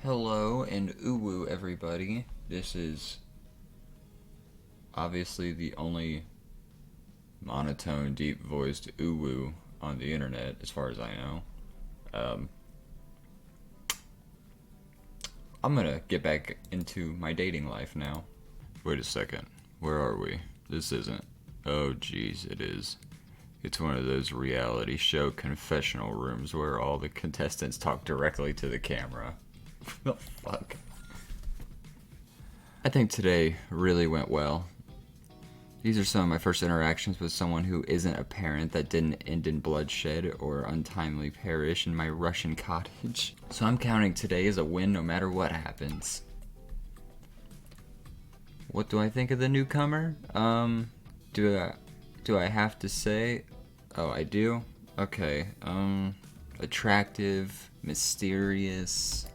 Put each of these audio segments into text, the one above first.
Hello and uwu everybody. This is obviously the only monotone, deep voiced uwu on the internet, as far as I know. Um, I'm gonna get back into my dating life now. Wait a second. Where are we? This isn't. Oh, jeez, it is. It's one of those reality show confessional rooms where all the contestants talk directly to the camera. What the fuck? I think today really went well. These are some of my first interactions with someone who isn't a parent that didn't end in bloodshed or untimely perish in my Russian cottage. So I'm counting today as a win no matter what happens. What do I think of the newcomer? Do I have to say? Oh, I do? Okay, attractive, mysterious.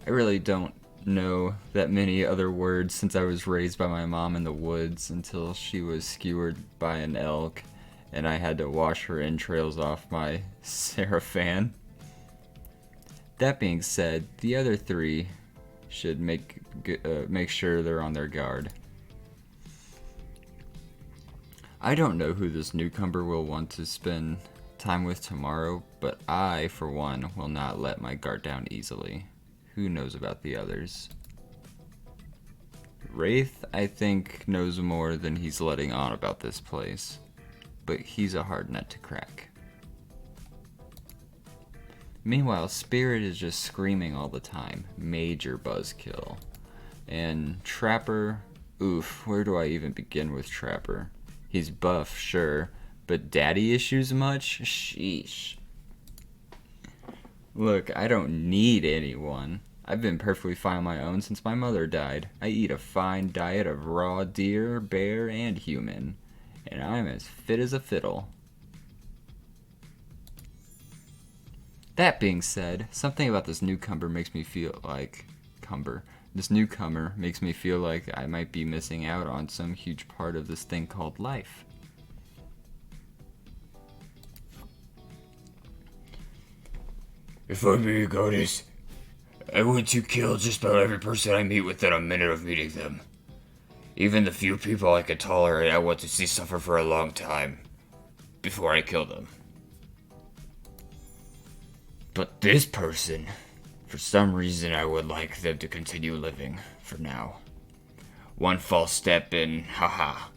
I really don't know that many other words since I was raised by my mom in the woods until she was skewered by an elk and I had to wash her entrails off my Seraphan. That being said, the other three should make sure they're on their guard. I don't know who this newcomer will want to spend time with tomorrow, but I, for one, will not let my guard down easily. Who knows about the others? Wraith, I think, knows more than he's letting on about this place, but he's a hard nut to crack. Meanwhile, Spirit is just screaming all the time, major buzzkill. And Trapper, oof, where do I even begin with Trapper? He's buff, sure, but daddy issues much? Sheesh. Look, I don't need anyone. I've been perfectly fine on my own since my mother died. I eat a fine diet of raw deer, bear, and human, and I'm as fit as a fiddle. That being said, something about this newcomer makes me feel like This newcomer makes me feel like I might be missing out on some huge part of this thing called life. If I be a goddess, I want to kill just about every person I meet within a minute of meeting them. Even the few people I can tolerate, I want to see suffer for a long time before I kill them. But this person, for some reason, I would like them to continue living for now. One false step and haha.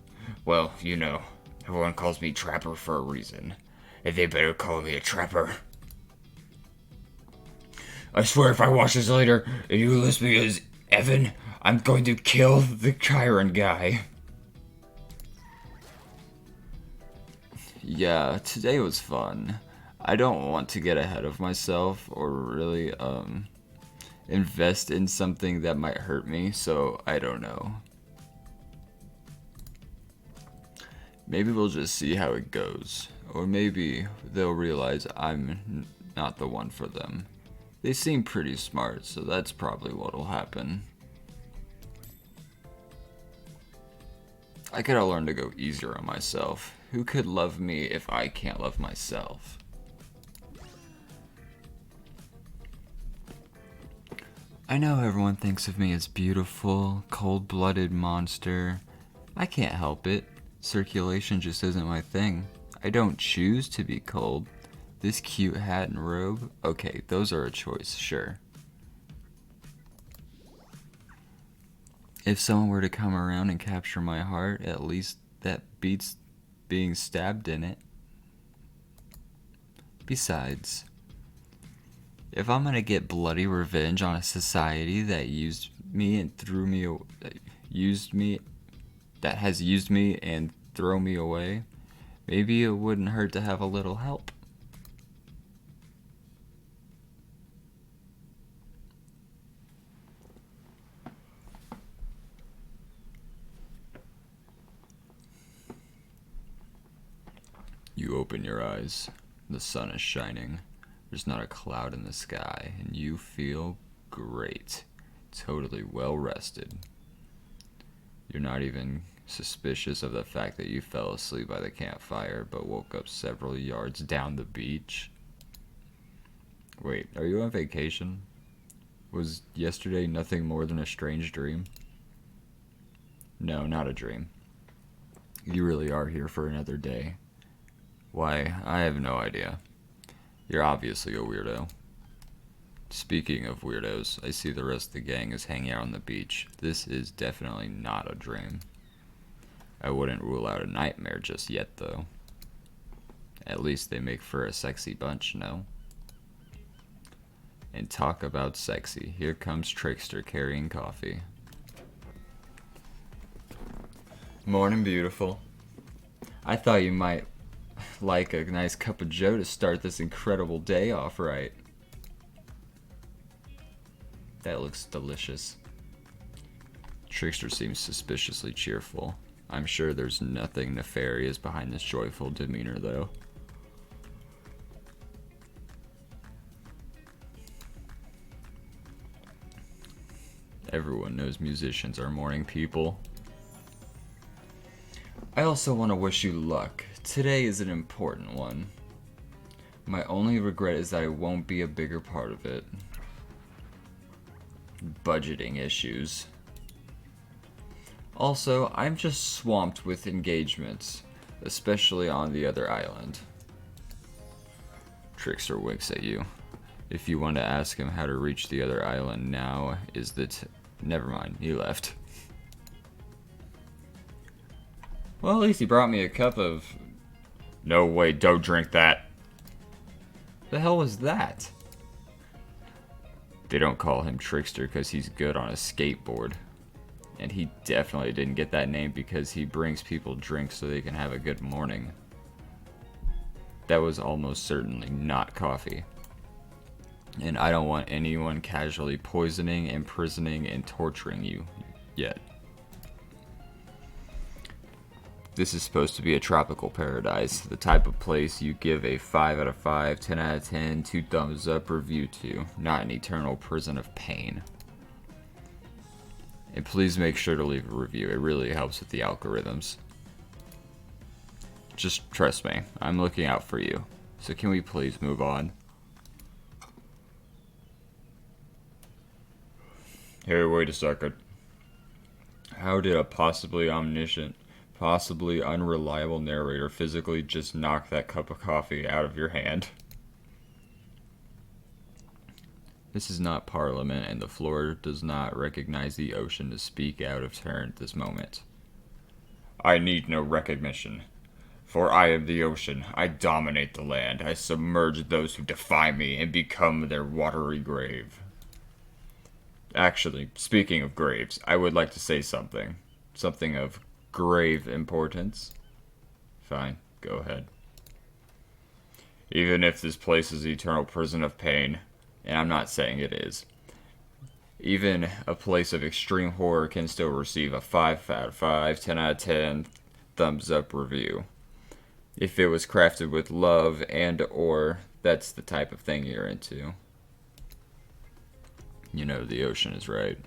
Well, you know, everyone calls me Trapper for a reason, and they better call me a Trapper. I swear if I watch this later and you list me as Evan, I'm going to kill the Chiron guy. Yeah, today was fun. I don't want to get ahead of myself or really invest in something that might hurt me, so I don't know. Maybe we'll just see how it goes. Or maybe they'll realize I'm not the one for them. They seem pretty smart, so that's probably what'll happen. I gotta learn to go easier on myself. Who could love me if I can't love myself? I know everyone thinks of me as beautiful, cold-blooded monster. I can't help it. Circulation just isn't my thing. I don't choose to be cold. This cute hat and robe? Okay, those are a choice, sure. If someone were to come around and capture my heart, at least that beats being stabbed in it. Besides, if I'm gonna get bloody revenge on a society that used me and that has used me and throw me away, maybe it wouldn't hurt to have a little help. You open your eyes. The sun is shining. There's not a cloud in the sky, and you feel great. Totally well rested. You're not even suspicious of the fact that you fell asleep by the campfire but woke up several yards down the beach. Wait, are you on vacation? Was yesterday nothing more than a strange dream? No, not a dream. You really are here for another day. Why, I have no idea. You're obviously a weirdo. Speaking of weirdos, I see the rest of the gang is hanging out on the beach. This is definitely not a dream. I wouldn't rule out a nightmare just yet, though. At least they make for a sexy bunch, no? And talk about sexy. Here comes Trickster carrying coffee. Morning, beautiful. I thought you might like a nice cup of joe to start this incredible day off right. That looks delicious. Trickster seems suspiciously cheerful. I'm sure there's nothing nefarious behind this joyful demeanor, though. Everyone knows musicians are morning people. I also want to wish you luck. Today is an important one. My only regret is that I won't be a bigger part of it. Budgeting issues. Also, I'm just swamped with engagements, especially on the other island. Trickster winks at you. If you want to ask him how to reach the other island, now is the never mind, he left. Well, at least he brought me a cup of... No way, don't drink that. The hell was that? They don't call him Trickster because he's good on a skateboard. And he definitely didn't get that name because he brings people drinks so they can have a good morning. That was almost certainly not coffee. And I don't want anyone casually poisoning, imprisoning, and torturing you yet. This is supposed to be a tropical paradise, the type of place you give a 5 out of 5, 10 out of 10, 2 thumbs up review to, not an eternal prison of pain. And please make sure to leave a review, it really helps with the algorithms. Just trust me, I'm looking out for you. So can we please move on? Hey, wait a second. How did a possibly omniscient, possibly unreliable narrator physically just knock that cup of coffee out of your hand? This is not Parliament, and the floor does not recognize the ocean to speak out of turn at this moment. I need no recognition. For I am the ocean. I dominate the land. I submerge those who defy me and become their watery grave. Actually, speaking of graves, I would like to say something. Something of grave importance. Fine, go ahead. Even if this place is the eternal prison of pain, and I'm not saying it is, even a place of extreme horror can still receive a 5 out of 5, 10 out of 10 thumbs up review. If it was crafted with love and or that's the type of thing you're into. You know, the ocean is right.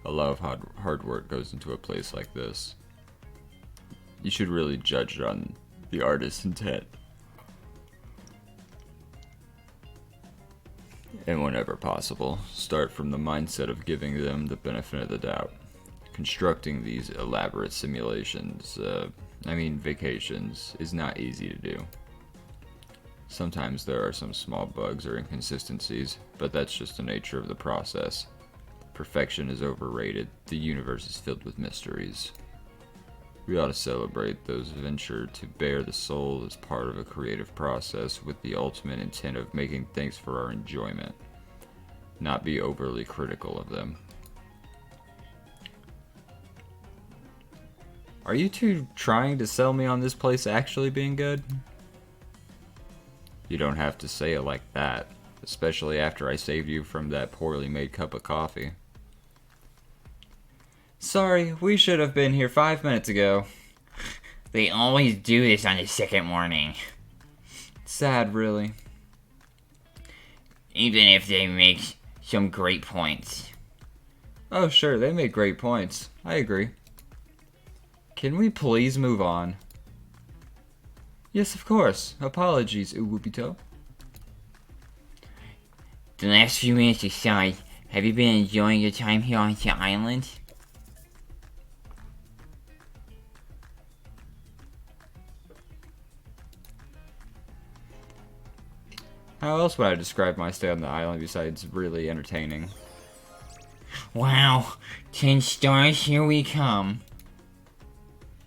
A lot of hard work goes into a place like this. You should really judge it on the artist's intent. And whenever possible, start from the mindset of giving them the benefit of the doubt. Constructing these elaborate simulations, vacations, is not easy to do. Sometimes there are some small bugs or inconsistencies, but that's just the nature of the process. Perfection is overrated. The universe is filled with mysteries. We ought to celebrate those venture to bare the soul as part of a creative process with the ultimate intent of making things for our enjoyment, not be overly critical of them. Are you two trying to sell me on this place actually being good? You don't have to say it like that, especially after I saved you from that poorly made cup of coffee. Sorry, we should have been here 5 minutes ago. They always do this on the second morning. Sad, really. Even if they make some great points. Oh, sure, they make great points. I agree. Can we please move on? Yes, of course. Apologies, uwubito. The last few minutes aside, Have you been enjoying your time here on the island? How else would I describe my stay on the island besides really entertaining? Wow, 10 stars, here we come.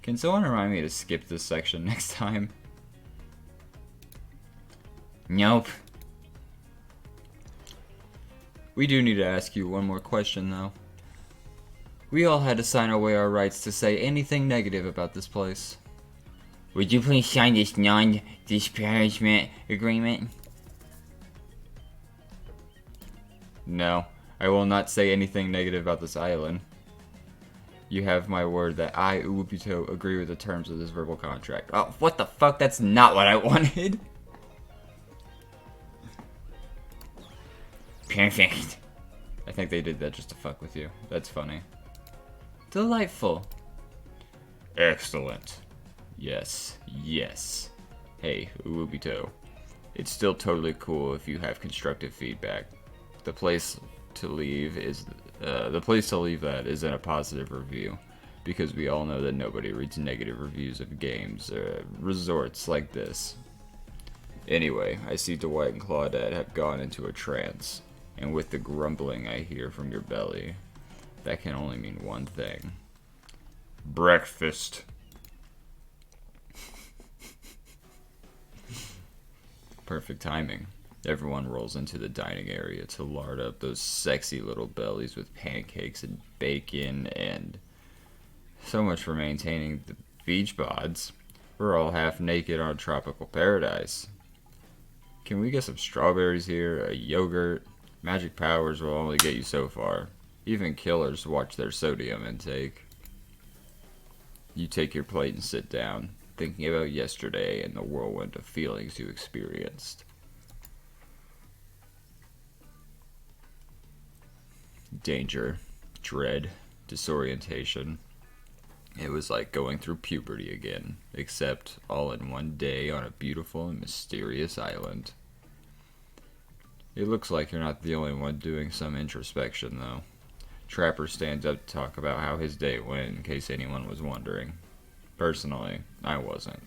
Can someone remind me to skip this section next time? Nope. We do need to ask you one more question, though. We all had to sign away our rights to say anything negative about this place. Would you please sign this non-disparagement agreement? No, I will not say anything negative about this island. You have my word that I, uwubito, agree with the terms of this verbal contract. Oh, what the fuck? That's not what I wanted. Perfect. I think they did that just to fuck with you. That's funny. Delightful. Excellent. Yes, yes. Hey, uwubito. It's still totally cool if you have constructive feedback. The place to leave that is in a positive review, because we all know that nobody reads negative reviews of games or resorts like this. Anyway, I see Dwight and Claudette have gone into a trance, and with the grumbling I hear from your belly, that can only mean one thing. Breakfast. Perfect timing. Everyone rolls into the dining area to lard up those sexy little bellies with pancakes and bacon, and so much for maintaining the beach bods. We're all half naked on a tropical paradise. Can we get some strawberries here, a yogurt? Magic powers will only get you so far. Even killers watch their sodium intake. You take your plate and sit down, thinking about yesterday and the whirlwind of feelings you experienced. Danger, dread, disorientation. It was like going through puberty again, except all in one day on a beautiful and mysterious island. It looks like you're not the only one doing some introspection, though. Trapper stands up to talk about how his day went, in case anyone was wondering. Personally, I wasn't.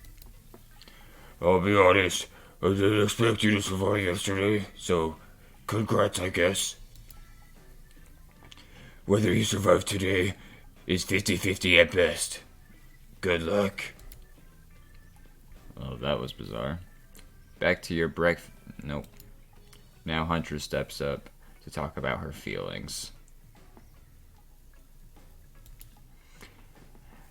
I'll be honest, I didn't expect you to survive yesterday, so congrats, I guess. Whether you survive today is 50-50 at best. Good luck. Oh, that was bizarre. Back to your breakfast. Nope. Now Hunter steps up to talk about her feelings.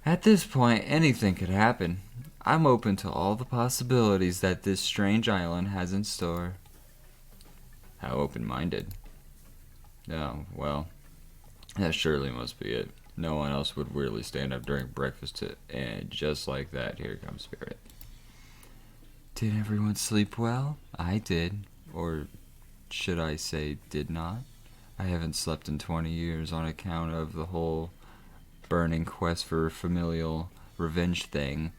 At this point, anything could happen. I'm open to all the possibilities that this strange island has in store. How open-minded. Oh, well, that surely must be it. No one else would weirdly stand up during breakfast and just like that, here comes Spirit. Did everyone sleep well? I did. Or should I say did not? I haven't slept in 20 years on account of the whole burning quest for familial revenge thing,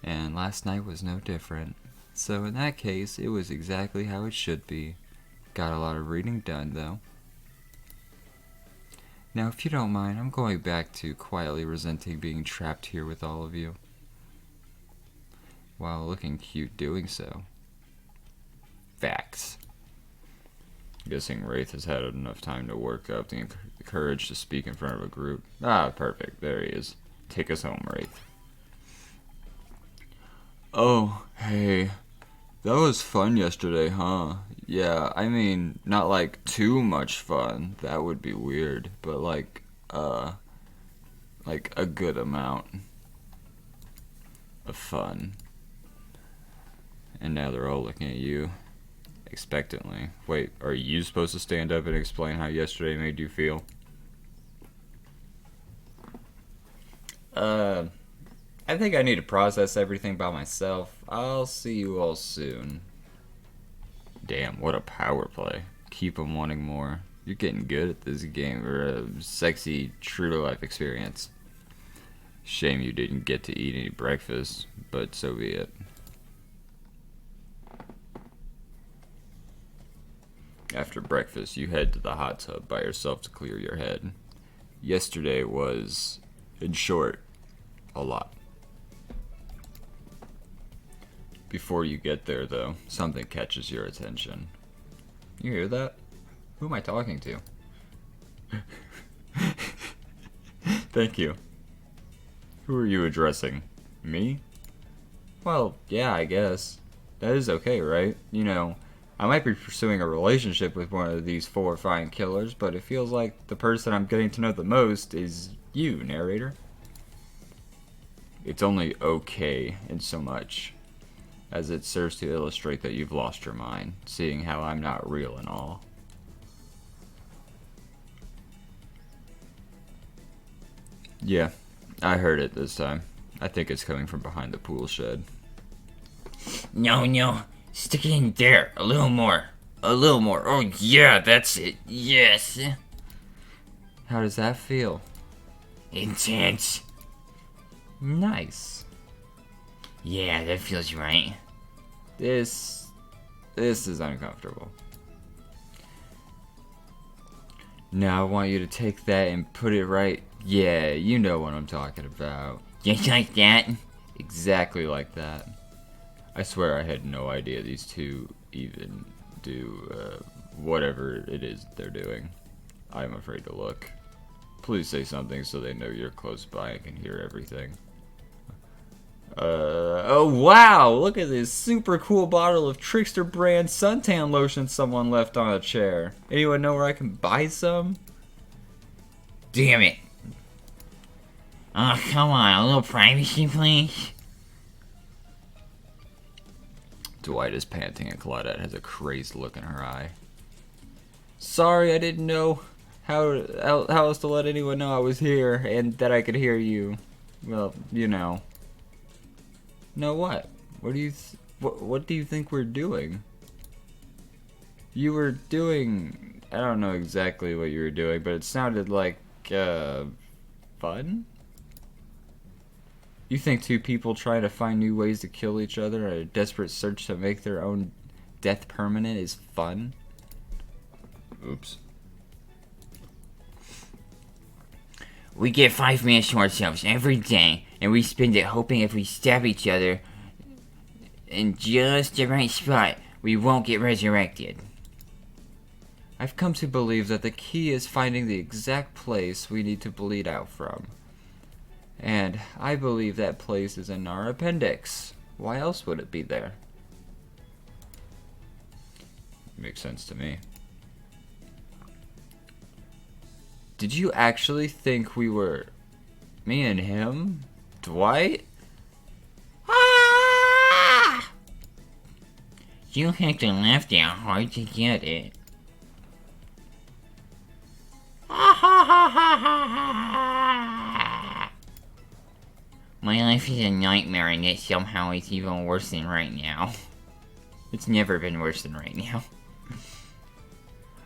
and last night was no different. So in that case, it was exactly how it should be. Got a lot of reading done, though. Now, if you don't mind, I'm going back to quietly resenting being trapped here with all of you, while looking cute doing so. Facts. Guessing Wraith has had enough time to work up the courage to speak in front of a group. Ah, perfect. There he is. Take us home, Wraith. Oh, hey. That was fun yesterday, huh? Yeah, I mean, not like too much fun. That would be weird. But like a good amount of fun. And now they're all looking at you expectantly. Wait, are you supposed to stand up and explain how yesterday made you feel? I think I need to process everything by myself. I'll see you all soon. Damn, what a power play. Keep 'em wanting more. You're getting good at this game, or a sexy, true-to-life experience. Shame you didn't get to eat any breakfast, but so be it. After breakfast, you head to the hot tub by yourself to clear your head. Yesterday was, in short, a lot. Before you get there, though, something catches your attention. You hear that? Who am I talking to? Thank you. Who are you addressing? Me? Well, yeah, I guess. That is okay, right? You know, I might be pursuing a relationship with one of these 4 fine killers, but it feels like the person I'm getting to know the most is you, narrator. It's only okay in so much as it serves to illustrate that you've lost your mind, seeing how I'm not real and all. Yeah, I heard it this time. I think it's coming from behind the pool shed. No. Stick it in there. A little more. Oh, yeah, that's it. Yes. How does that feel? Intense. Nice. Yeah, that feels right. This is uncomfortable. Now I want you to take that and put it right. Yeah, you know what I'm talking about. Just like that? Exactly like that. I swear I had no idea these two even do whatever it is they're doing. I'm afraid to look. Please say something so they know you're close by and can hear everything. Oh wow, look at this super cool bottle of Trickster brand suntan lotion someone left on a chair. Anyone know where I can buy some? Damn it. Oh, come on, a little privacy, please. Dwight is panting and Claudette has a crazed look in her eye. Sorry, I didn't know how else to let anyone know I was here and that I could hear you. Well, you know. Know what? What do you think we're doing? You were doing, I don't know exactly what you were doing, but it sounded like fun? You think 2 people trying to find new ways to kill each other in a desperate search to make their own death permanent is fun? Oops. We get 5 minutes to ourselves every day, and we spend it hoping if we stab each other in just the right spot, we won't get resurrected. I've come to believe that the key is finding the exact place we need to bleed out from. And I believe that place is in our appendix. Why else would it be there? Makes sense to me. Did you actually think we were... me and him? Dwight? Ah! You have to laugh that hard to get it. My life is a nightmare and yet somehow it's even worse than right now. It's never been worse than right now.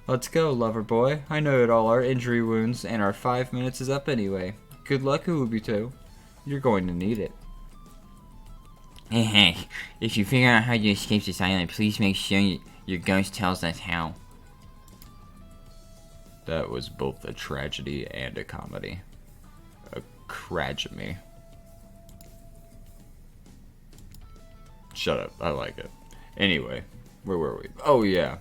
Let's go, lover boy. I know it all our injury wounds, and our 5 minutes is up anyway. Good luck, uwubito. You're going to need it. Hey, if you figure out how to escape this island, please make sure your ghost tells us how. That was both a tragedy and a comedy. A cragemy. Shut up, I like it. Anyway, where were we? Oh yeah.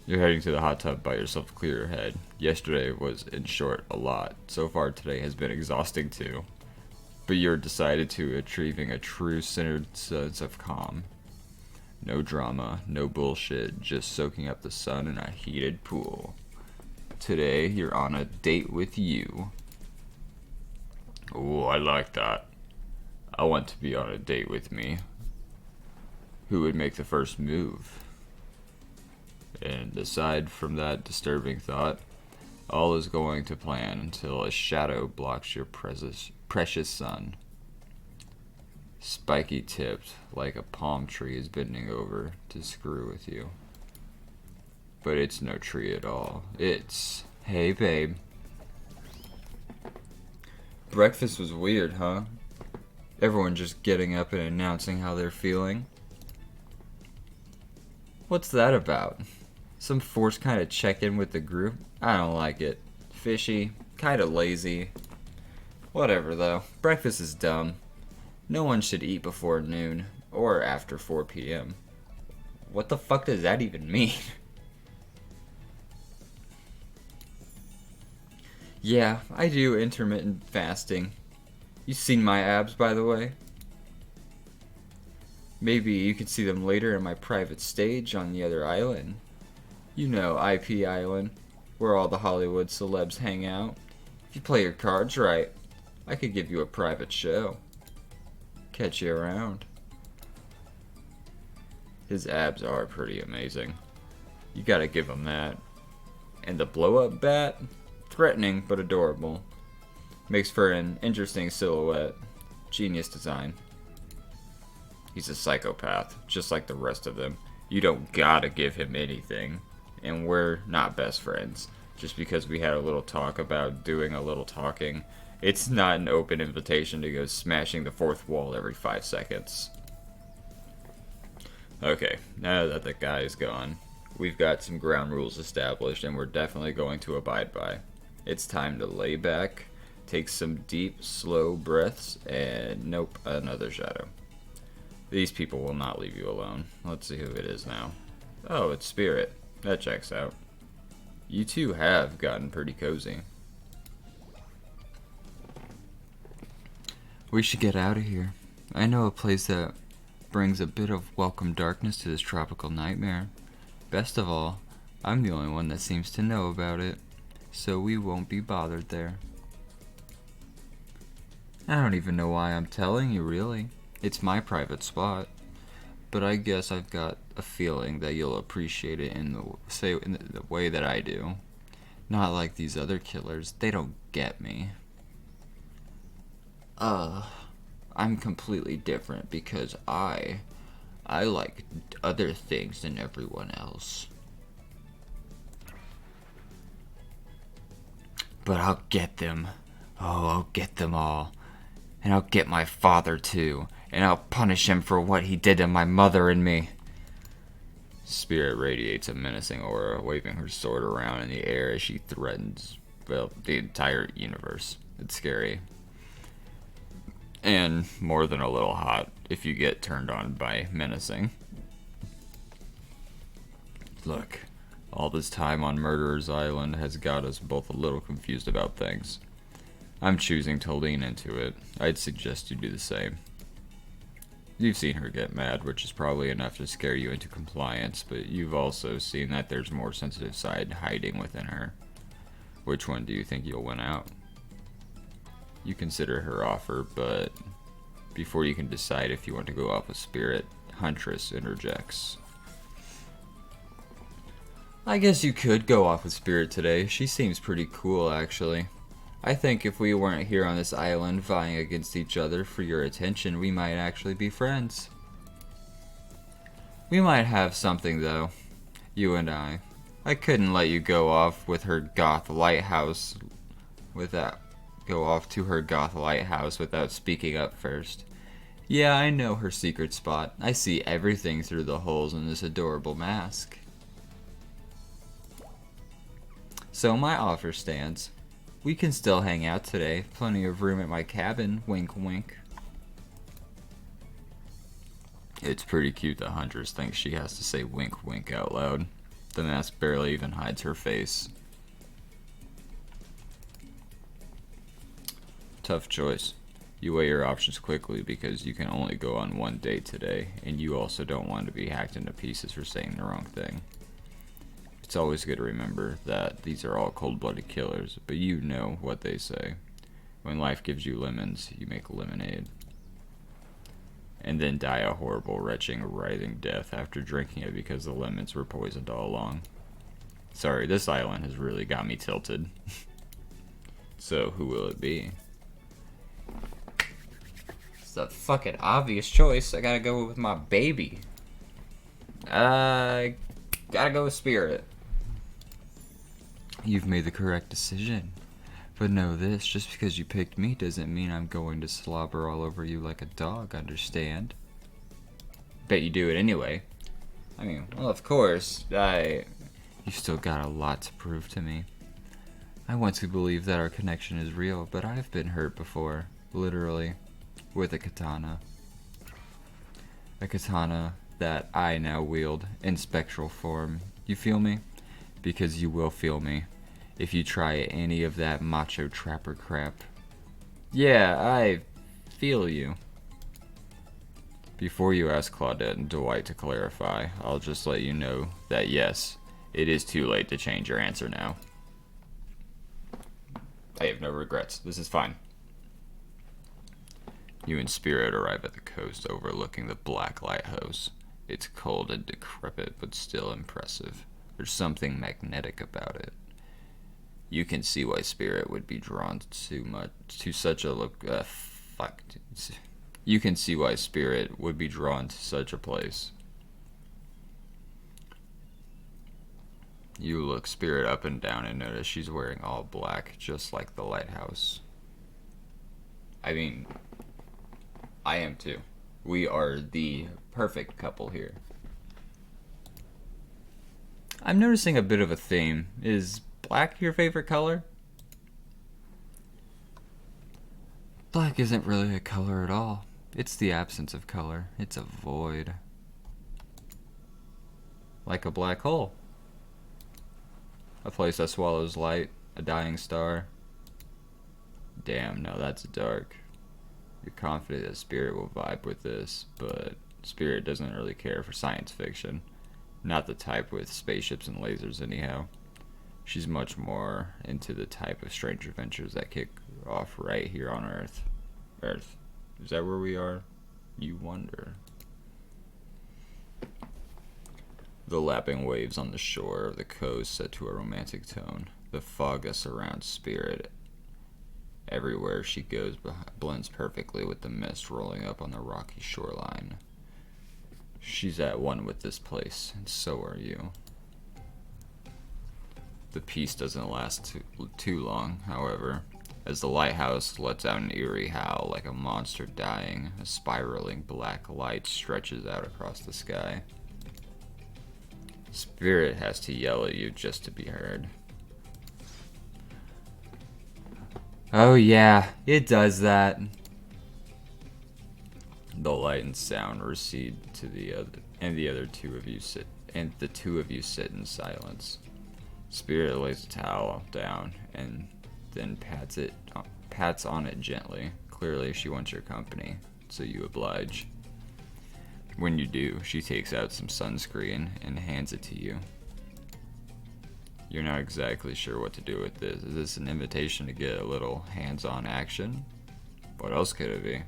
You're heading to the hot tub by yourself to clear your head. Yesterday was, in short, a lot. So far today has been exhausting too. But you're decided to achieving a true centered sense of calm. No drama, no bullshit, just soaking up the sun in a heated pool. Today, you're on a date with you. Oh, I like that. I want to be on a date with me. Who would make the first move? And aside from that disturbing thought, all is going to plan until a shadow blocks your precious sun. Spiky tipped, like a palm tree is bending over to screw with you. But it's no tree at all. It's, hey babe. Breakfast was weird, huh? Everyone just getting up and announcing how they're feeling. What's that about? Some forced kind of check-in with the group? I don't like it. Fishy, kind of lazy. Whatever though, breakfast is dumb. No one should eat before noon, or after 4 p.m. What the fuck does that even mean? Yeah, I do intermittent fasting. You seen my abs, by the way? Maybe you can see them later in my private stage on the other island. You know, IP Island, where all the Hollywood celebs hang out. If you play your cards right, I could give you a private show. Catch you around. His abs are pretty amazing. You gotta give him that. And the blow-up bat? Threatening but adorable. Makes for an interesting silhouette. Genius design. He's a psychopath, just like the rest of them. You don't gotta give him anything. And we're not best friends. Just because we had a little talk about doing a little talking. It's not an open invitation to go smashing the fourth wall every 5 seconds. Okay, now that the guy is gone, we've got some ground rules established and we're definitely going to abide by. It's time to lay back, take some deep, slow breaths, and nope, another shadow. These people will not leave you alone. Let's see who it is now. Oh, it's Spirit. That checks out. You two have gotten pretty cozy. We should get out of here. I know a place that brings a bit of welcome darkness to this tropical nightmare. Best of all, I'm the only one that seems to know about it, so we won't be bothered there. I don't even know why I'm telling you, really. It's my private spot. But I guess I've got a feeling that you'll appreciate it in the way that I do. Not like these other killers. They don't get me. I'm completely different because I like other things than everyone else. But I'll get them. Oh, I'll get them all. And I'll get my father too. And I'll punish him for what he did to my mother and me. Spirit radiates a menacing aura, waving her sword around in the air as she threatens, well, the entire universe. It's scary. And more than a little hot if you get turned on by menacing. Look, all this time on Murderer's Island has got us both a little confused about things. I'm choosing to lean into it. I'd suggest you do the same. You've seen her get mad, which is probably enough to scare you into compliance, but you've also seen that there's more sensitive side hiding within her. Which one do you think you'll win out? You consider her offer, but before you can decide if you want to go off with Spirit, Huntress interjects. I guess you could go off with Spirit today. She seems pretty cool, actually. I think if we weren't here on this island vying against each other for your attention, we might actually be friends. We might have something, though. You and I. I couldn't let you go off with her goth lighthouse without speaking up first. Yeah, I know her secret spot. I see everything through the holes in this adorable mask. So my offer stands. We can still hang out today. Plenty of room at my cabin. Wink, wink. It's pretty cute that Huntress thinks she has to say wink, wink out loud. The mask barely even hides her face. Tough choice. You weigh your options quickly because you can only go on one date today, and you also don't want to be hacked into pieces for saying the wrong thing. It's always good to remember that these are all cold-blooded killers, but you know what they say. When life gives you lemons, you make lemonade. And then die a horrible, retching, writhing death after drinking it because the lemons were poisoned all along. Sorry, this island has really got me tilted. So, who will it be? It's a fucking obvious choice. I gotta go with my baby. I gotta go with Spirit. You've made the correct decision. But know this, just because you picked me doesn't mean I'm going to slobber all over you like a dog, understand? Bet you do it anyway. I mean, well, of course, You still got a lot to prove to me. I want to believe that our connection is real, but I've been hurt before. Literally. With a katana. A katana that I now wield in spectral form. You feel me? Because you will feel me if you try any of that macho trapper crap. Yeah, I feel you. Before you ask Claudette and Dwight to clarify, I'll just let you know that yes, it is too late to change your answer now. I have no regrets. This is fine. You and Spirit arrive at the coast overlooking the Black Lighthouse. It's cold and decrepit, but still impressive. There's something magnetic about it. You can see why Spirit would be drawn to such a look. You can see why Spirit would be drawn to such a place. You look Spirit up and down and notice she's wearing all black, just like the lighthouse. I mean, I am too. We are the perfect couple here. I'm noticing a bit of a theme. Is black your favorite color? Black isn't really a color at all. It's the absence of color. It's a void. Like a black hole. A place that swallows light. A dying star. Damn, no, that's dark. You're confident that Spirit will vibe with this, but Spirit doesn't really care for science fiction. Not the type with spaceships and lasers anyhow. She's much more into the type of strange adventures that kick off right here on Earth. Earth. Is that where we are? You wonder. The lapping waves on the shore of the coast set to a romantic tone. The fog that surrounds Spirit everywhere she goes blends perfectly with the mist rolling up on the rocky shoreline. She's at one with this place, and so are you. The peace doesn't last too long, however. As the lighthouse lets out an eerie howl like a monster dying, a spiraling black light stretches out across the sky. Spirit has to yell at you just to be heard. Oh yeah, it does that. The light and sound recede to the two of you sit in silence. Spirit lays a towel down and then pats on it gently. Clearly she wants your company, so you oblige. When you do, she takes out some sunscreen and hands it to you. You're not exactly sure what to do with this. Is this an invitation to get a little hands-on action? What else could it be?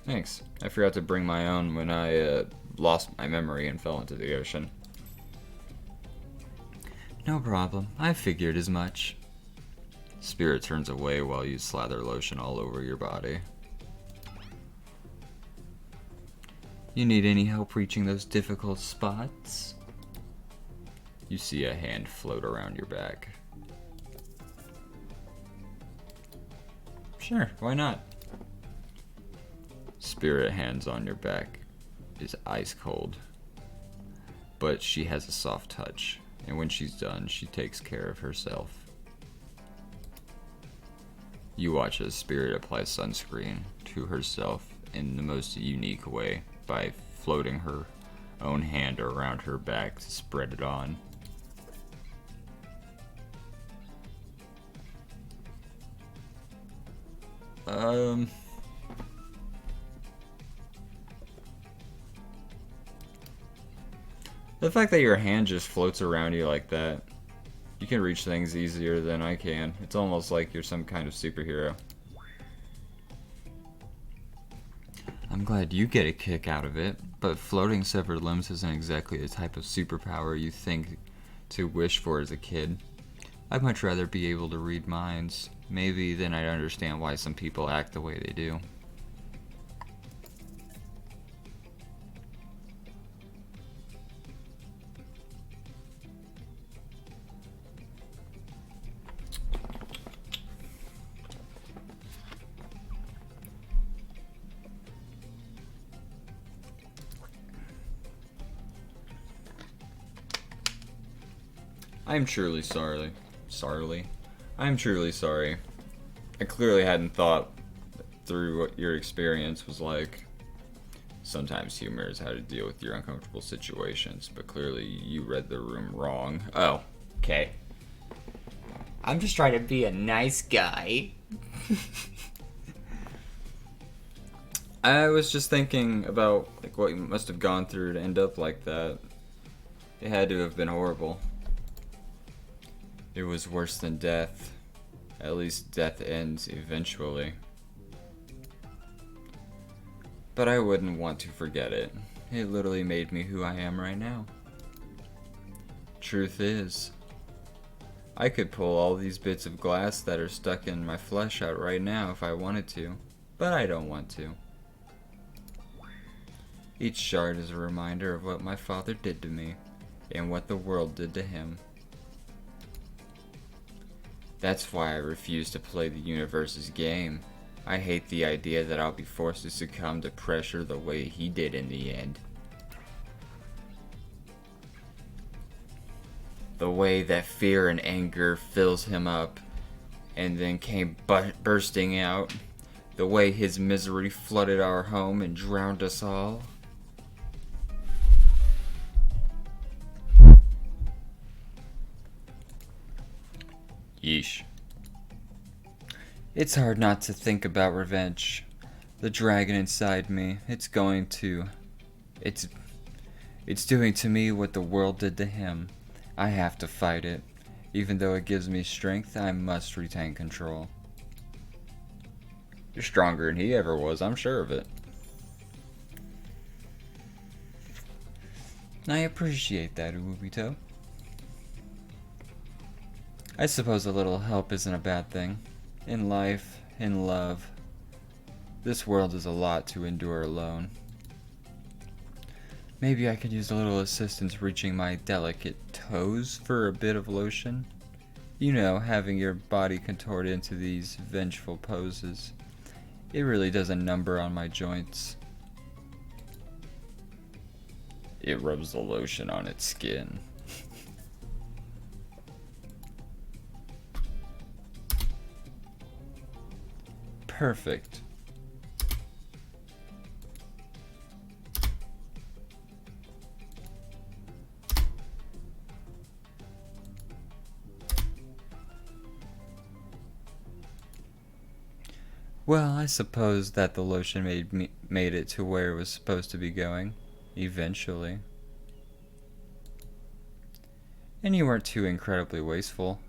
Thanks. I forgot to bring my own when I lost my memory and fell into the ocean. No problem. I figured as much. Spirit turns away while you slather lotion all over your body. You need any help reaching those difficult spots? You see a hand float around your back. Sure, why not? Spirit hands on your back is ice cold, but she has a soft touch, and when she's done, she takes care of herself. You watch as Spirit applies sunscreen to herself in the most unique way by floating her own hand around her back to spread it on. The fact that your hand just floats around you like that, you can reach things easier than I can. It's almost like you're some kind of superhero. I'm glad you get a kick out of it, but floating severed limbs isn't exactly the type of superpower you think to wish for as a kid. I'd much rather be able to read minds. Maybe then I'd understand why some people act the way they do. I'm truly sorry. Sorry. I'm truly sorry. I clearly hadn't thought through what your experience was like. Sometimes humor is how to deal with your uncomfortable situations, but clearly you read the room wrong. Oh, okay. I'm just trying to be a nice guy. I was just thinking about like what you must have gone through to end up like that. It had to have been horrible. It was worse than death. At least death ends eventually. But I wouldn't want to forget it. It literally made me who I am right now. Truth is, I could pull all these bits of glass that are stuck in my flesh out right now if I wanted to, but I don't want to. Each shard is a reminder of what my father did to me, and what the world did to him. That's why I refuse to play the universe's game. I hate the idea that I'll be forced to succumb to pressure the way he did in the end. The way that fear and anger fills him up, and then came bursting out. The way his misery flooded our home and drowned us all. Yeesh. It's hard not to think about revenge. The dragon inside me, it's doing to me what the world did to him. I have to fight it. Even though it gives me strength, I must retain control. You're stronger than he ever was, I'm sure of it. I appreciate that, uwubito. I suppose a little help isn't a bad thing. In life, in love, this world is a lot to endure alone. Maybe I could use a little assistance reaching my delicate toes for a bit of lotion. You know, having your body contorted into these vengeful poses. It really does a number on my joints. It rubs the lotion on its skin. Perfect. Well, I suppose that the lotion made it to where it was supposed to be going, eventually. And you weren't too incredibly wasteful.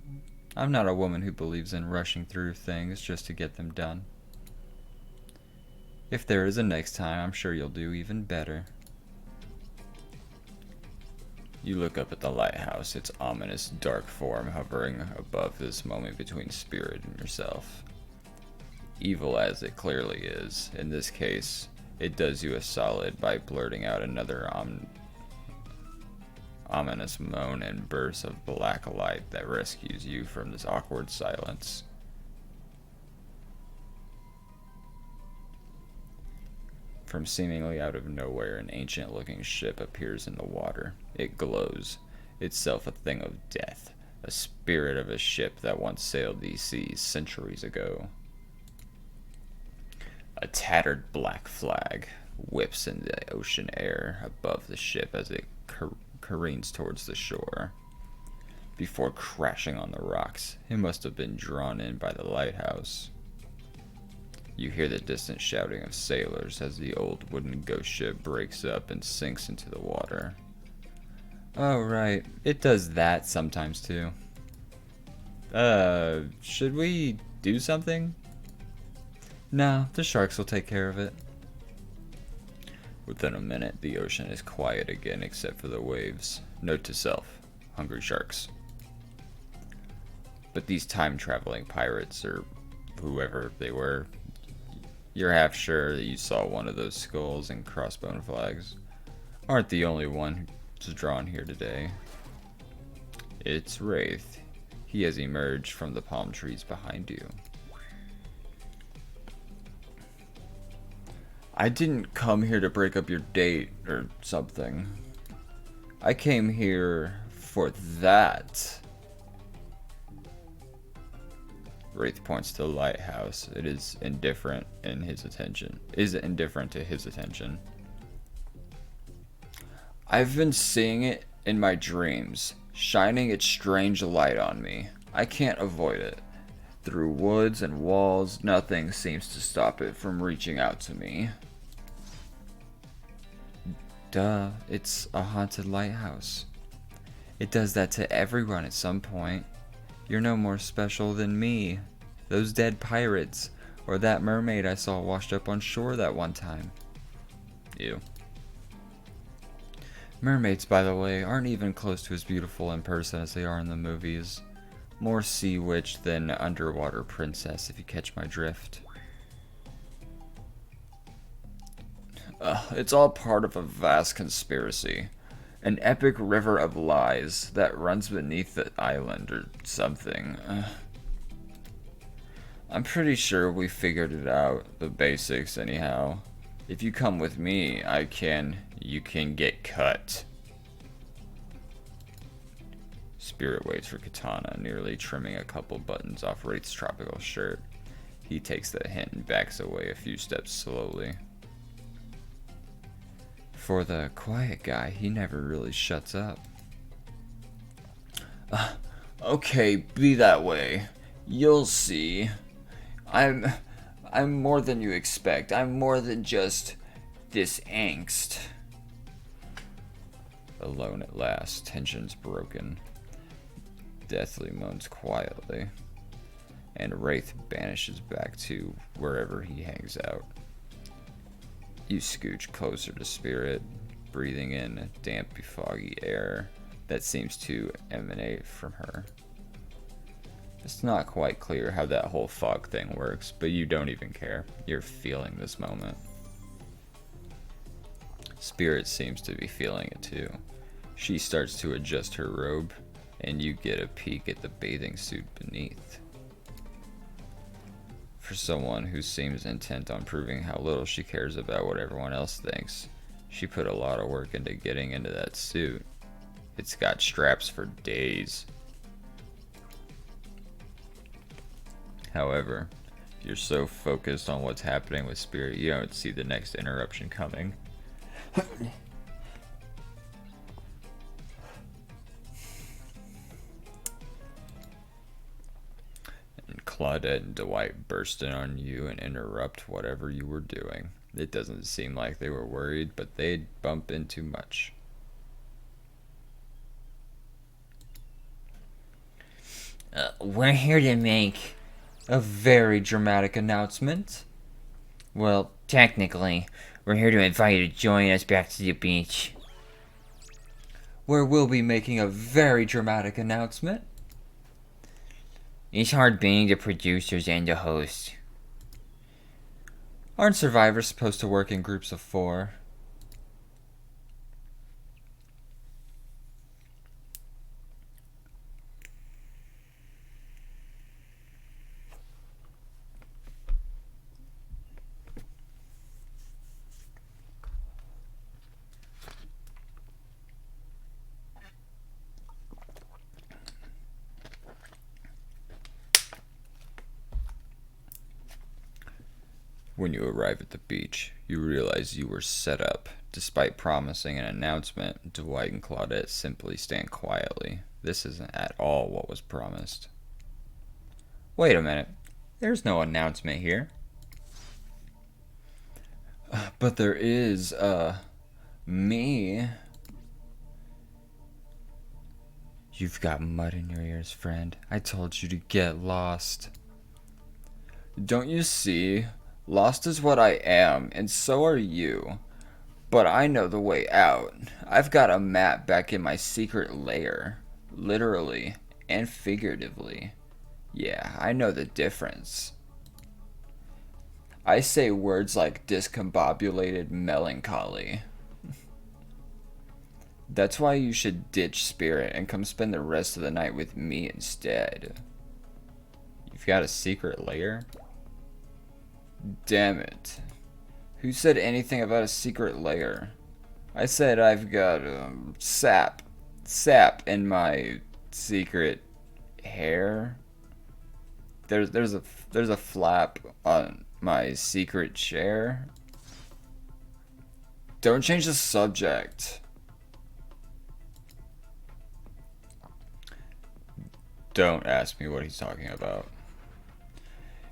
I'm not a woman who believes in rushing through things just to get them done. If there is a next time, I'm sure you'll do even better. You look up at the lighthouse, its ominous dark form hovering above this moment between spirit and yourself. Evil as it clearly is, in this case, it does you a solid by blurting out another ominous moan and burst of black light that rescues you from this awkward silence. From seemingly out of nowhere, an ancient-looking ship appears in the water. It glows, itself a thing of death, a spirit of a ship that once sailed these seas centuries ago. A tattered black flag whips in the ocean air above the ship as it careens towards the shore. Before crashing on the rocks, it must have been drawn in by the lighthouse. You hear the distant shouting of sailors as the old wooden ghost ship breaks up and sinks into the water. Oh, right. It does that sometimes, too. Should we do something? No, the sharks will take care of it. Within a minute, the ocean is quiet again except for the waves. Note to self, hungry sharks. But these time-traveling pirates, or whoever they were, you're half sure that you saw one of those skulls and crossbone flags, aren't the only one who's drawn here today. It's Wraith. He has emerged from the palm trees behind you. I didn't come here to break up your date or something. I came here for that. Wraith points to the lighthouse. It is indifferent in his attention. Is indifferent to his attention. I've been seeing it in my dreams, shining its strange light on me. I can't avoid it. Through woods and walls, nothing seems to stop it from reaching out to me. Duh, it's a haunted lighthouse. It does that to everyone at some point. You're no more special than me, those dead pirates, or that mermaid I saw washed up on shore that one time. Ew. Mermaids, by the way, aren't even close to as beautiful in person as they are in the movies. More sea witch than underwater princess, if you catch my drift. It's all part of a vast conspiracy. An epic river of lies that runs beneath the island or something. I'm pretty sure we figured it out, the basics anyhow. If you come with me, you can get cut. Spirit waits for Katana, nearly trimming a couple buttons off Wraith's tropical shirt. He takes the hint and backs away a few steps slowly. For the quiet guy, he never really shuts up. Okay, be that way. You'll see. I'm more than you expect. I'm more than just this angst. Alone at last, tension's broken. Deathly moans quietly, and Wraith banishes back to wherever he hangs out. You scooch closer to Spirit, breathing in damp, foggy air that seems to emanate from her. It's not quite clear how that whole fog thing works, but you don't even care. You're feeling this moment. Spirit seems to be feeling it too. She starts to adjust her robe, and you get a peek at the bathing suit beneath. For someone who seems intent on proving how little she cares about what everyone else thinks, she put a lot of work into getting into that suit. It's got straps for days. However, you're so focused on what's happening with Spirit, you don't see the next interruption coming. And Claudette and Dwight burst in on you and interrupt whatever you were doing. It doesn't seem like they were worried, but they'd bump into much. We're here to make a very dramatic announcement. Well, technically, we're here to invite you to join us back to the beach. Where we'll be making a very dramatic announcement. It's hard being the producers and the host. Aren't survivors supposed to work in groups of 4? When you arrive at the beach, you realize you were set up. Despite promising an announcement, Dwight and Claudette simply stand quietly. This isn't at all what was promised. Wait a minute. There's no announcement here. But there is, me. You've got mud in your ears, friend. I told you to get lost. Don't you see? Lost is what I am, and so are you. But I know the way out. I've got a map back in my secret lair. Literally and figuratively. Yeah, I know the difference. I say words like discombobulated melancholy. That's why you should ditch Spirit and come spend the rest of the night with me instead. You've got a secret lair? Damn it. Who said anything about a secret lair? I said I've got sap in my secret hair. there's a flap on my secret chair. Don't change the subject. Don't ask me what he's talking about.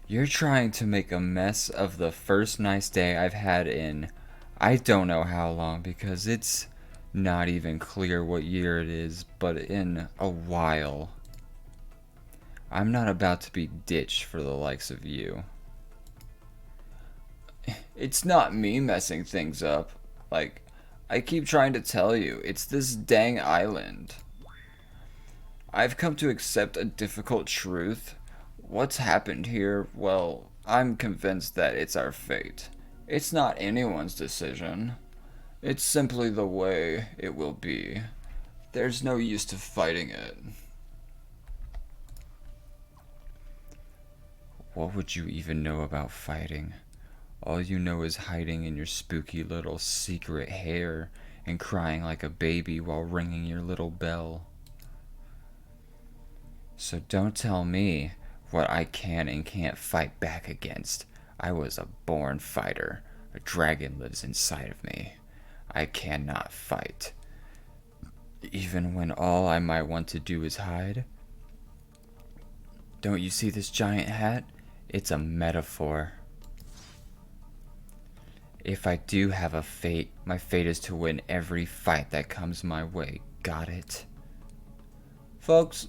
You're trying to make a mess of the first nice day I've had in I don't know how long, because it's not even clear what year it is, but in a while. I'm not about to be ditched for the likes of you. It's not me messing things up. Like, I keep trying to tell you, it's this dang island. I've come to accept a difficult truth. What's happened here, well, I'm convinced that it's our fate. It's not anyone's decision. It's simply the way it will be. There's no use to fighting it. What would you even know about fighting? All you know is hiding in your spooky little secret hair and crying like a baby while ringing your little bell. So don't tell me what I can and can't fight back against. I was a born fighter. A dragon lives inside of me. I cannot fight. Even when all I might want to do is hide. Don't you see this giant hat? It's a metaphor. If I do have a fate, my fate is to win every fight that comes my way. Got it? Folks.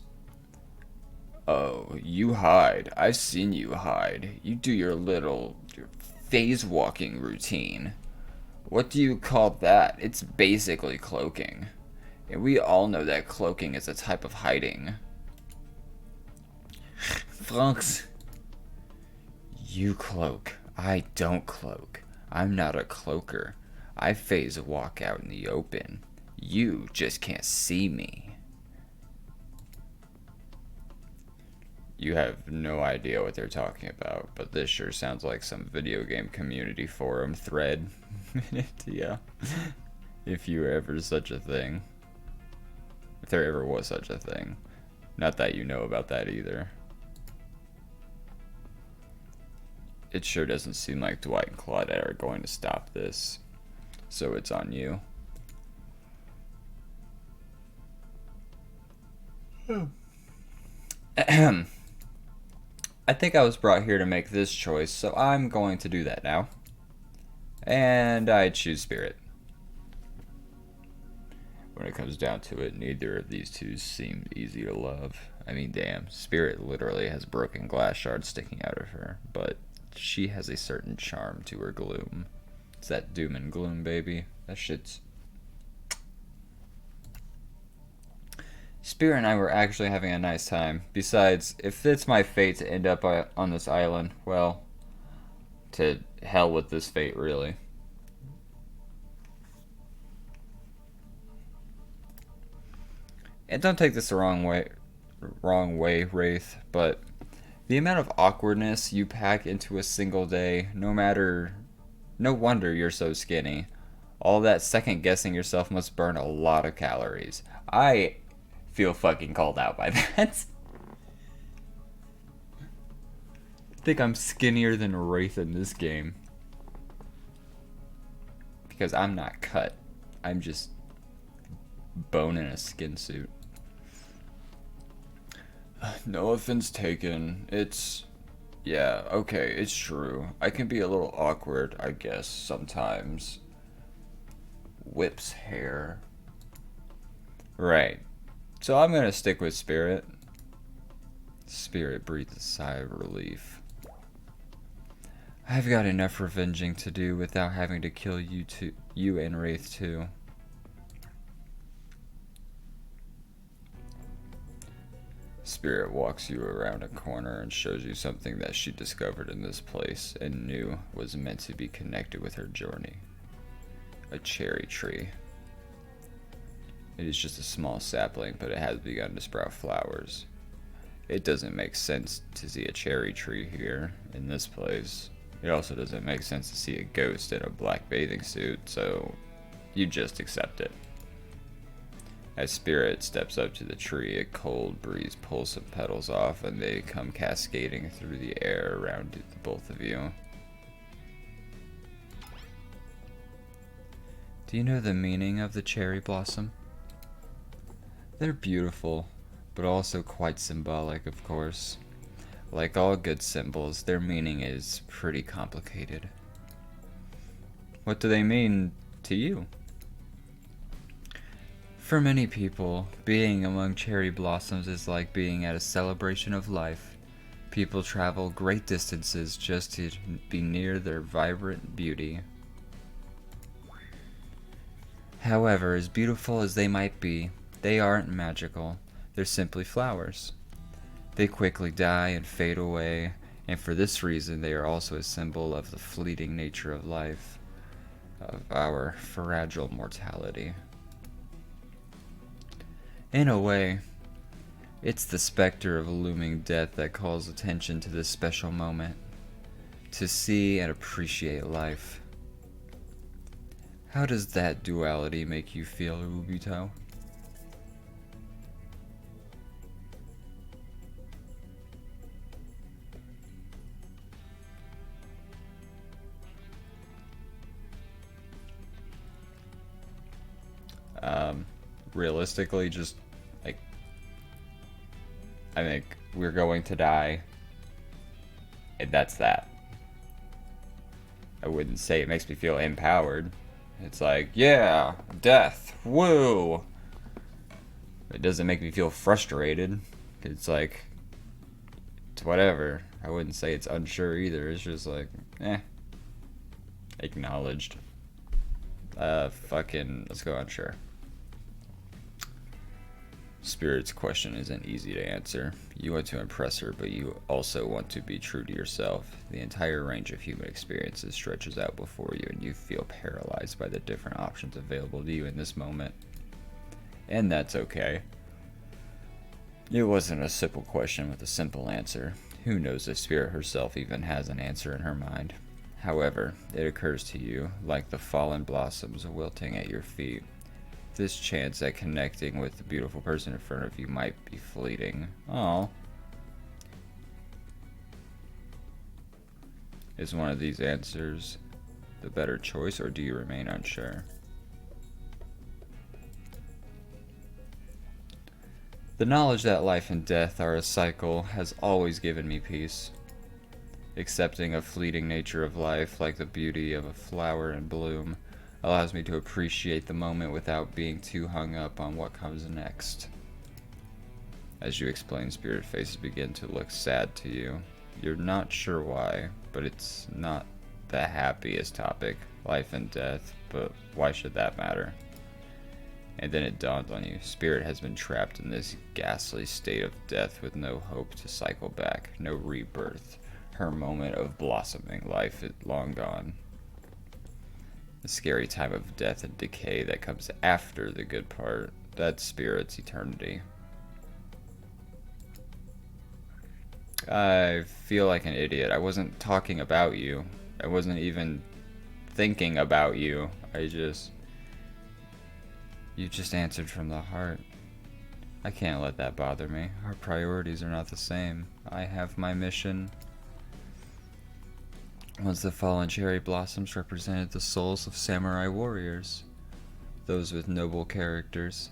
Oh, you hide. I've seen you hide. You do your phase walking routine. What do you call that? It's basically cloaking. And we all know that cloaking is a type of hiding. Franks. You cloak. I don't cloak. I'm not a cloaker. I phase walk out in the open. You just can't see me. You have no idea what they're talking about, but this sure sounds like some video game community forum thread. Yeah. If you were ever such a thing. If there ever was such a thing. Not that you know about that either. It sure doesn't seem like Dwight and Claudette are going to stop this. So it's on you. Ahem. I think I was brought here to make this choice, so I'm going to do that now. And I choose Spirit. When it comes down to it, neither of these two seem easy to love. I mean, damn, Spirit literally has broken glass shards sticking out of her, but she has a certain charm to her gloom. It's that doom and gloom, baby. That shit's... Spirit and I were actually having a nice time. Besides, if it's my fate to end up on this island, well, to hell with this fate, really. And don't take this the wrong way, Wraith, but the amount of awkwardness you pack into a single day, no wonder you're so skinny. All that second guessing yourself must burn a lot of calories. I feel fucking called out by that. I think I'm skinnier than Wraith in this game. Because I'm not cut. I'm just bone in a skin suit. No offense taken. Yeah, okay, it's true. I can be a little awkward, I guess, sometimes. Whips hair. Right. So I'm gonna stick with Spirit. Spirit breathes a sigh of relief. I've got enough revenging to do without having to kill you and Wraith too. Spirit walks you around a corner and shows you something that she discovered in this place and knew was meant to be connected with her journey. A cherry tree. It is just a small sapling, but it has begun to sprout flowers. It doesn't make sense to see a cherry tree here, in this place. It also doesn't make sense to see a ghost in a black bathing suit, so you just accept it. As Spirit steps up to the tree, a cold breeze pulls some petals off and they come cascading through the air around the both of you. Do you know the meaning of the cherry blossom? They're beautiful, but also quite symbolic, of course. Like all good symbols, their meaning is pretty complicated. What do they mean to you? For many people, being among cherry blossoms is like being at a celebration of life. People travel great distances just to be near their vibrant beauty. However, as beautiful as they might be, they aren't magical. They're simply flowers. They quickly die and fade away, and for this reason they are also a symbol of the fleeting nature of life, of our fragile mortality. In a way, it's the specter of looming death that calls attention to this special moment, to see and appreciate life. How does that duality make you feel, uwubito? Realistically, just like, I think we're going to die, and that's that. I wouldn't say it makes me feel empowered. It's like, yeah, death, woo! It doesn't make me feel frustrated. It's like, it's whatever. I wouldn't say it's unsure either. It's just like, acknowledged. Let's go unsure. Spirit's question isn't easy to answer. You want to impress her, but you also want to be true to yourself. The entire range of human experiences stretches out before you, and you feel paralyzed by the different options available to you in this moment. And that's okay. It wasn't a simple question with a simple answer. Who knows if Spirit herself even has an answer in her mind. However, it occurs to you, like the fallen blossoms wilting at your feet. This chance at connecting with the beautiful person in front of you might be fleeting. Oh. Is one of these answers the better choice, or do you remain unsure? The knowledge that life and death are a cycle has always given me peace. Accepting a fleeting nature of life, like the beauty of a flower in bloom, allows me to appreciate the moment without being too hung up on what comes next. As you explain, Spirit faces begin to look sad to you. You're not sure why, but it's not the happiest topic, life and death, but why should that matter? And then it dawned on you, Spirit has been trapped in this ghastly state of death with no hope to cycle back, no rebirth. Her moment of blossoming life is long gone. The scary time of death and decay that comes after the good part, that's Spirit's eternity. I feel like an idiot. I wasn't talking about you. I wasn't even thinking about you. You just answered from the heart. I can't let that bother me. Our priorities are not the same. I have my mission. Once the fallen cherry blossoms represented the souls of samurai warriors, those with noble characters,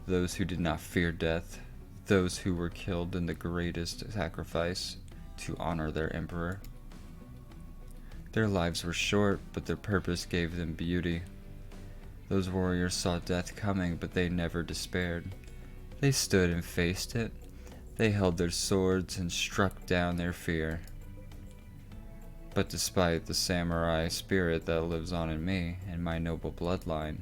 those who did not fear death, those who were killed in the greatest sacrifice to honor their emperor. Their lives were short, but their purpose gave them beauty. Those warriors saw death coming, but they never despaired. They stood and faced it. They held their swords and struck down their fear. But despite the samurai spirit that lives on in me and my noble bloodline,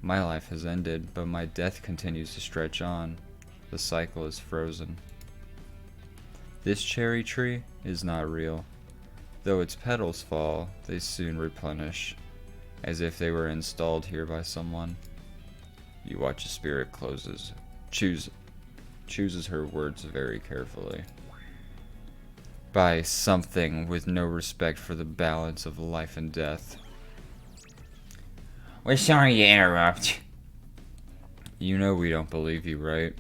my life has ended, but my death continues to stretch on. The cycle is frozen. This cherry tree is not real. Though its petals fall, they soon replenish, as if they were installed here by someone. You watch a spirit chooses her words very carefully. By something with no respect for the balance of life and death. We're sorry to interrupt. You know we don't believe you, right?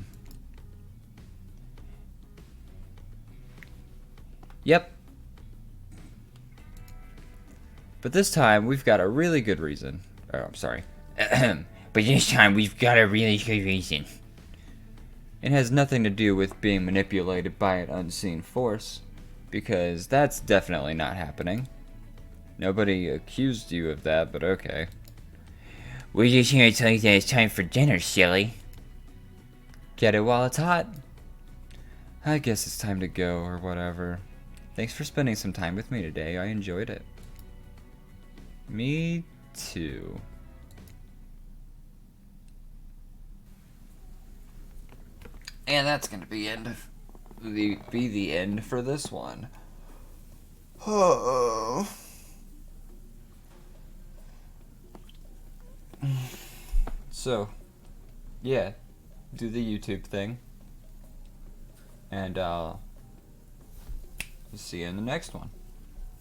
Yep. But this time, we've got a really good reason. Oh, I'm sorry. But this time we've got a really good reason. It has nothing to do with being manipulated by an unseen force, because that's definitely not happening. Nobody accused you of that, but okay. We're just here to tell you that it's time for dinner, silly. Get it while it's hot. I guess it's time to go, or whatever. Thanks for spending some time with me today. I enjoyed it. Me too. And that's gonna be the end for this one. Oh. So, yeah, do the YouTube thing, and I'll see you in the next one.